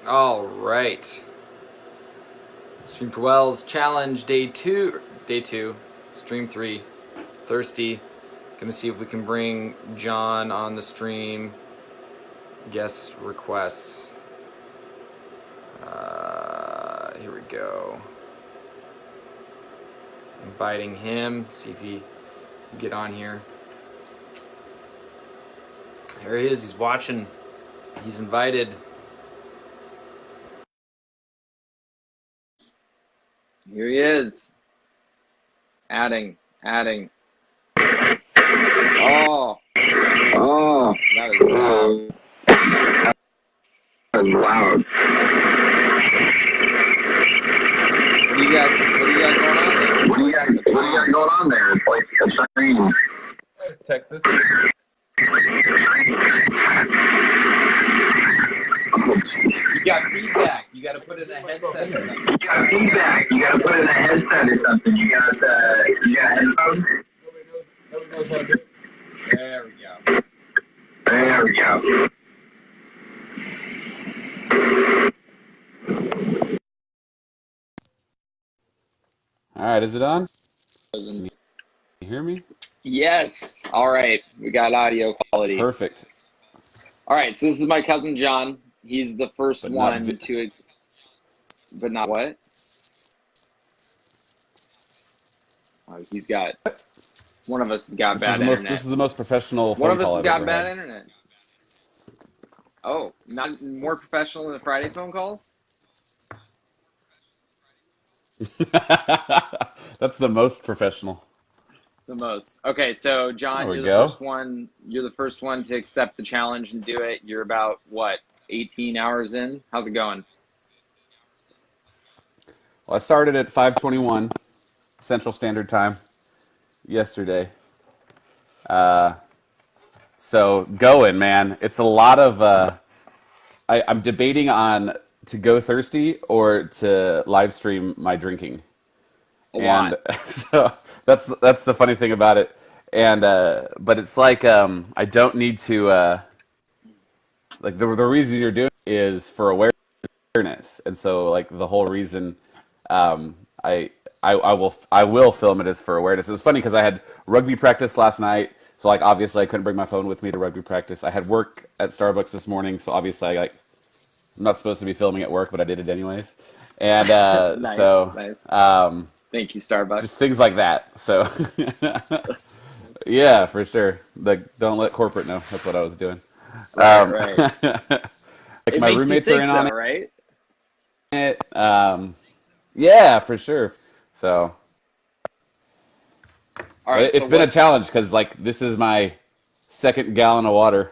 All right. Stream for Wells challenge day two, stream 3. Thirsty. Gonna see if we can bring Jon on the stream. Guest requests. Here we go. Inviting him. See if he can get on here. There he is. He's watching. He's invited. Here he is. Adding. Oh, that is loud. That's loud. What do you got going on there? What do you got going on there? It's like a train. Texas. You got feedback. You got to put it in a headset or something. You got feedback. You got to put it in a headset or something. You got headphones. Nobody knows how to do it. There we go. There we go. All right, is it on? Can you hear me? Yes. All right. We got audio quality. Perfect. All right. So this is my cousin Jon. He's the first one to. But not what? Oh, he's got. One of us has got bad internet. This is the most professional phone One of us call has I've got ever bad had. internet. Oh, not more professional than the Friday phone calls? That's the most professional. The most. Okay, so Jon, There we you're go. the first one. You're the first one to accept the challenge and do it. You're about what, 18 hours in? How's it going? Well, I started at 5:21 Central Standard Time yesterday. So going, man. It's a lot of. I'm debating on to go thirsty or to live stream my drinking. A lot. So that's the funny thing about it. And but it's like I don't need to like the reason you're doing it is for awareness, and so like the whole reason I will film it is for awareness. It was funny because I had rugby practice last night, so like obviously I couldn't bring my phone with me to rugby practice. I had work at Starbucks this morning, so obviously I'm not supposed to be filming at work, but I did it anyways. And Nice. Thank you, Starbucks. just things like that. So yeah, for sure. Like don't let corporate know. That's what I was doing. Right. Like It my makes you roommates think, are in on though, right? it. Yeah, for sure. So All right. it's So been a challenge because like this is my second gallon of water.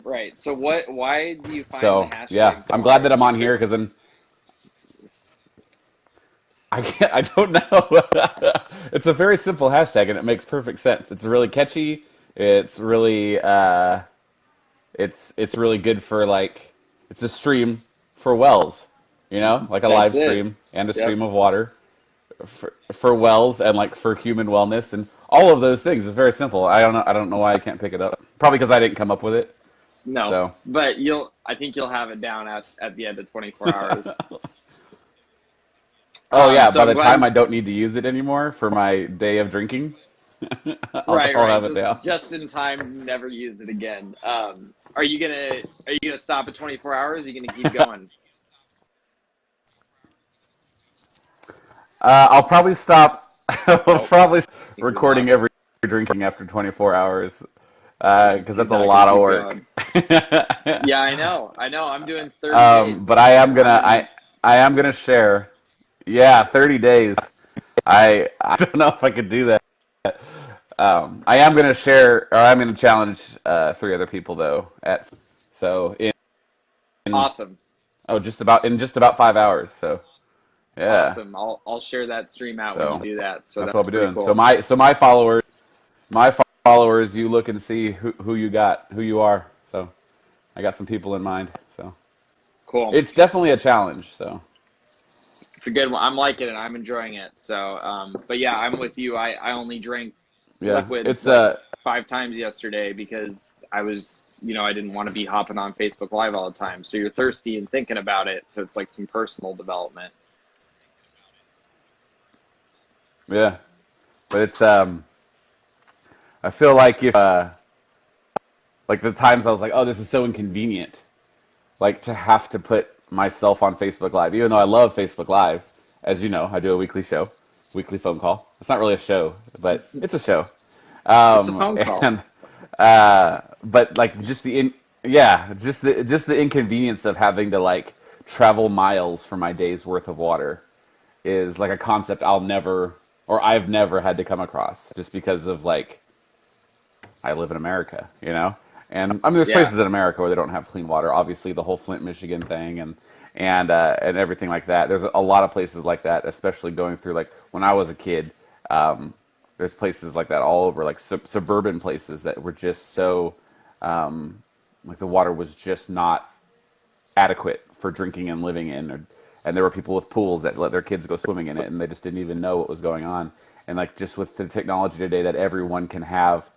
Right. So why do you find So the hashtag yeah, so I'm glad that hard? I'm on here because then I don't know. It's a very simple hashtag and it makes perfect sense. It's really catchy. It's really it's really good for like it's a stream for wells, like a live That's it. stream and a Yep. stream of water for wells and like for human wellness and all of those things. It's very simple. I don't know why I can't pick it up. Probably because I didn't come up with it. No, So but I think you'll have it down at the end of 24 hours. oh yeah, So by I'm the glad. time I don't need to use it anymore for my day of drinking, I'll Right. have it down. Just in time, never use it again. Are you gonna stop at 24 hours? Are you gonna keep going? I'll probably stop. I'll Oh, probably stop I think we recording lost. every drinking after 24 hours He's because that's a not gonna lot of keep work. going. Yeah, I know. I'm doing 30 days. But I am gonna share. Yeah, 30 days. I don't know if I could do that. I am gonna share, or I'm gonna challenge 3 other people though. In Awesome. just about 5 hours. So yeah, Awesome. I'll share that stream out when you so do that. So that's what that's I'll be pretty doing. cool. So my followers, you look and see who you are. So I got some people in mind. So Cool. it's definitely a challenge. So It's a good one. I'm liking it. I'm enjoying it. So, but yeah, I'm with you. I only drank yeah, liquid it's like 5 times yesterday because I was I didn't want to be hopping on Facebook Live all the time. So you're thirsty and thinking about it. So it's like some personal development. Yeah, but it's I feel like if like the times I was like, oh, this is so inconvenient, like to have to put myself on Facebook Live, even though I love Facebook Live. As you know, I do a weekly show, weekly phone call. It's not really a show, but it's a show. It's a phone call. And but like just just the inconvenience of having to like travel miles for my day's worth of water is like a concept I've never had to come across, just because of like I live in America, and I mean there's places in America where they don't have clean water. Obviously, the whole Flint, Michigan thing and everything like that. There's a lot of places like that, especially going through like when I was a kid. There's places like that all over, like suburban places that were just so, like the water was just not adequate for drinking and living in. And there were people with pools that let their kids go swimming in it, and they just didn't even know what was going on. And like just with the technology today that everyone can have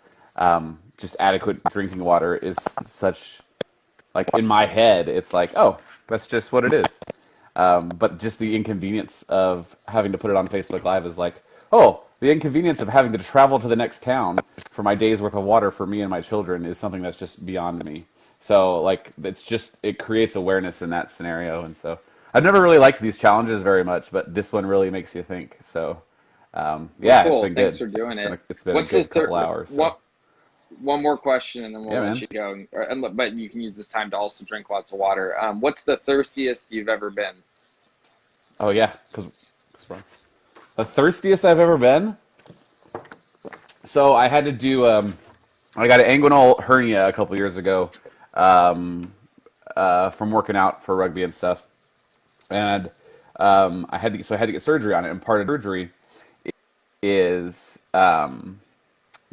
just adequate drinking water is such, like in my head, it's like, oh, that's just what it is. But just the inconvenience of having to put it on Facebook Live is like, oh, the inconvenience of having to travel to the next town for my day's worth of water for me and my children is something that's just beyond me. So like it creates awareness in that scenario. And so I've never really liked these challenges very much, but this one really makes you think. So Cool. It's been Thanks good. for doing it. It's been What's a good the third? couple hours. So. One more question, and then we'll let man. you go. But you can use this time to also drink lots of water. What's the thirstiest you've ever been? Oh yeah, because the thirstiest I've ever been. So I had to do. I got an inguinal hernia a couple years ago from working out for rugby and stuff, and I had to get surgery on it. And part of surgery is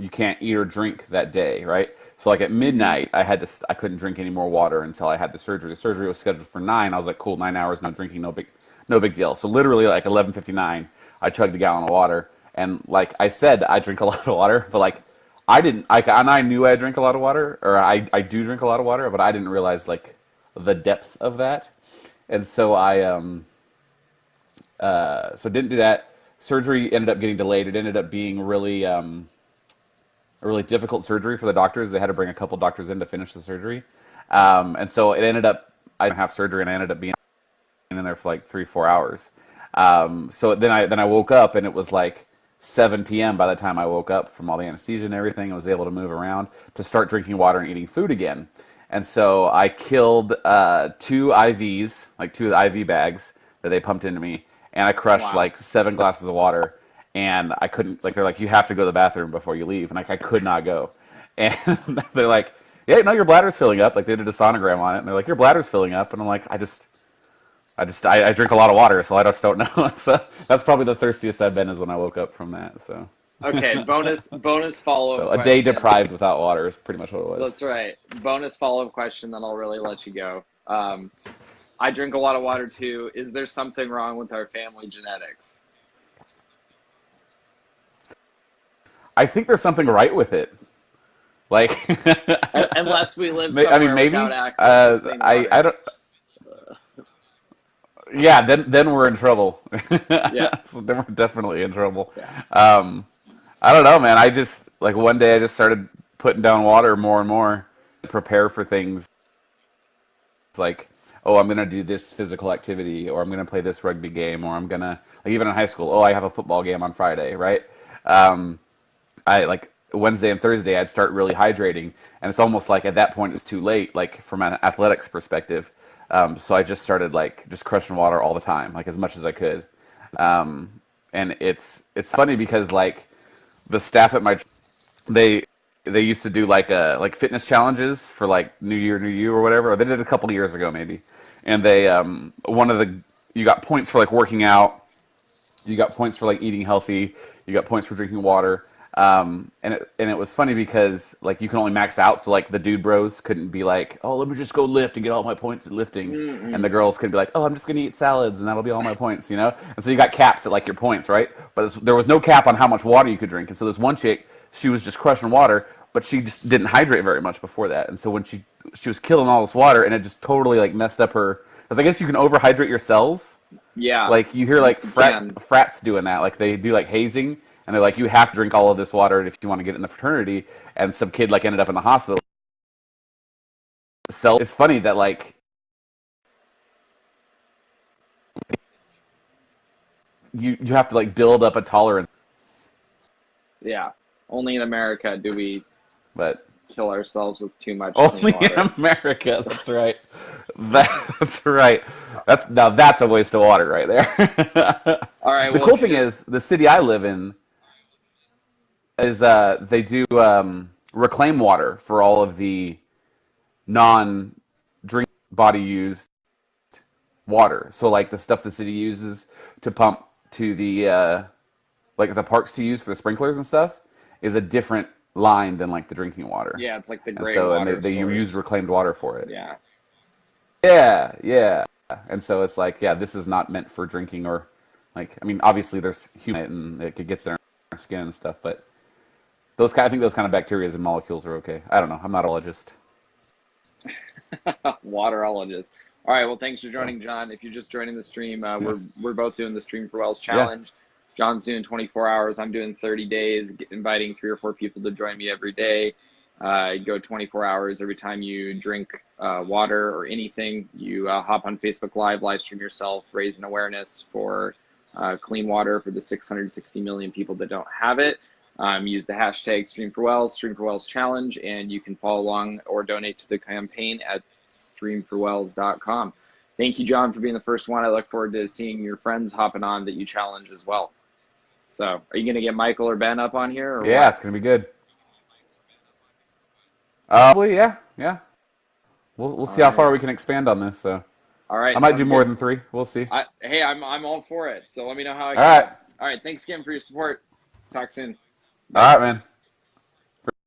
you can't eat or drink that day, right? So like at midnight, I couldn't drink any more water until I had the surgery. The surgery was scheduled for 9. I was like, cool, 9 hours, no drinking, no big deal. So literally like 11:59, I chugged a gallon of water. And like I said, I drink a lot of water, but like and I knew I drink a lot of water, or I do drink a lot of water, but I didn't realize like the depth of that. And so I didn't do that. Surgery ended up getting delayed. It ended up being really a really difficult surgery for the doctors. They had to bring a couple doctors in to finish the surgery. And so it ended up, I didn't have surgery, and I ended up being in there for like 3-4 hours. So then I woke up, and it was like 7 p.m. by the time I woke up from all the anesthesia and everything. I was able to move around to start drinking water and eating food again. And so I killed 2 IVs, like 2 IV bags that they pumped into me, and I crushed like 7 glasses of water. And I couldn't, like, they're like, you have to go to the bathroom before you leave. And like, I could not go. And they're like, yeah, no, your bladder's filling up. Like, they did a sonogram on it. And they're like, your bladder's filling up. And I'm like, I drink a lot of water, so I just don't know. So that's probably the thirstiest I've been, is when I woke up from that. So. Okay, bonus follow-up So a day deprived without water is pretty much what it was. That's right. Bonus follow-up question, then I'll really let you go. I drink a lot of water too. Is there something wrong with our family genetics? I think there's something right with it. Like, unless we live somewhere without access to clean water. I don't. Yeah, then we're in trouble. Yeah, so then we're definitely in trouble. Yeah. I don't know, man. I just like one day I just started putting down water more and more to prepare for things. It's like, oh, I'm gonna do this physical activity, or I'm gonna play this rugby game, or I'm gonna, like, even in high school, oh, I have a football game on Friday, right? I like Wednesday and Thursday I'd start really hydrating, and it's almost like at that point it's too late, like from an athletics perspective. So I just started like just crushing water all the time, like as much as I could. And it's funny because like the staff at my they used to do like fitness challenges for like New Year, New You or whatever. Or they did it a couple of years ago maybe. And they you got points for like working out, you got points for like eating healthy, you got points for drinking water. And it was funny because like you can only max out, so like the dude bros couldn't be like, oh, let me just go lift and get all my points at lifting, and the girls could be like, oh, I'm just gonna eat salads and that'll be all my points, And so you got caps at like your points, right? But there was no cap on how much water you could drink, and so this one chick, she was just crushing water, but she just didn't hydrate very much before that, and so when she was killing all this water, and it just totally like messed up her. Because I guess you can overhydrate your cells. Yeah. Like you hear like Yes, you can. frats doing that. Like they do like hazing, and they're like, you have to drink all of this water if you want to get in the fraternity. And some kid like ended up in the hospital. So it's funny that like you have to like build up a tolerance. Yeah. Only in America do we But kill ourselves with too much clean only water. in America. That's right. That's right. That's a waste of water right there. All right. The well, cool if you thing just- is the city I live in is they do reclaim water for all of the non-drink body used water. So like the stuff the city uses to pump to the like the parks to use for the sprinklers and stuff is a different line than like the drinking water. yeah, it's like the And gray so water. and they source. use reclaimed water for it. Yeah. Yeah. And so it's like, yeah, this is not meant for drinking or like I mean obviously there's human and it gets in our skin and stuff, but I think those kind of bacteria and molecules are okay. I don't know. I'm not a biologist. Waterologist. All right. Well, thanks for joining, John. If you're just joining the stream, we're both doing the Stream for Wells challenge. John's doing 24 hours. I'm doing 30 days, inviting 3 or 4 people to join me every day. You go 24 hours. Every time you drink water or anything, you hop on Facebook Live, live stream yourself, raise an awareness for clean water for the 660 million people that don't have it. Use the hashtag stream4wells challenge, and you can follow along or donate to the campaign at streamforwells.com. Thank you, John, for being the first one. I look forward to seeing your friends hopping on that you challenge as well. So are you going to get Michael or Ben up on here? Or Yeah, what? it's going to be good. Probably, yeah. We'll see how far we can expand on this. So All right. I might do sounds more good. than 3. We'll see. Hey, I'm all for it. So let me know how it goes. All right. All right. Thanks again for your support. Talk soon. All right, man.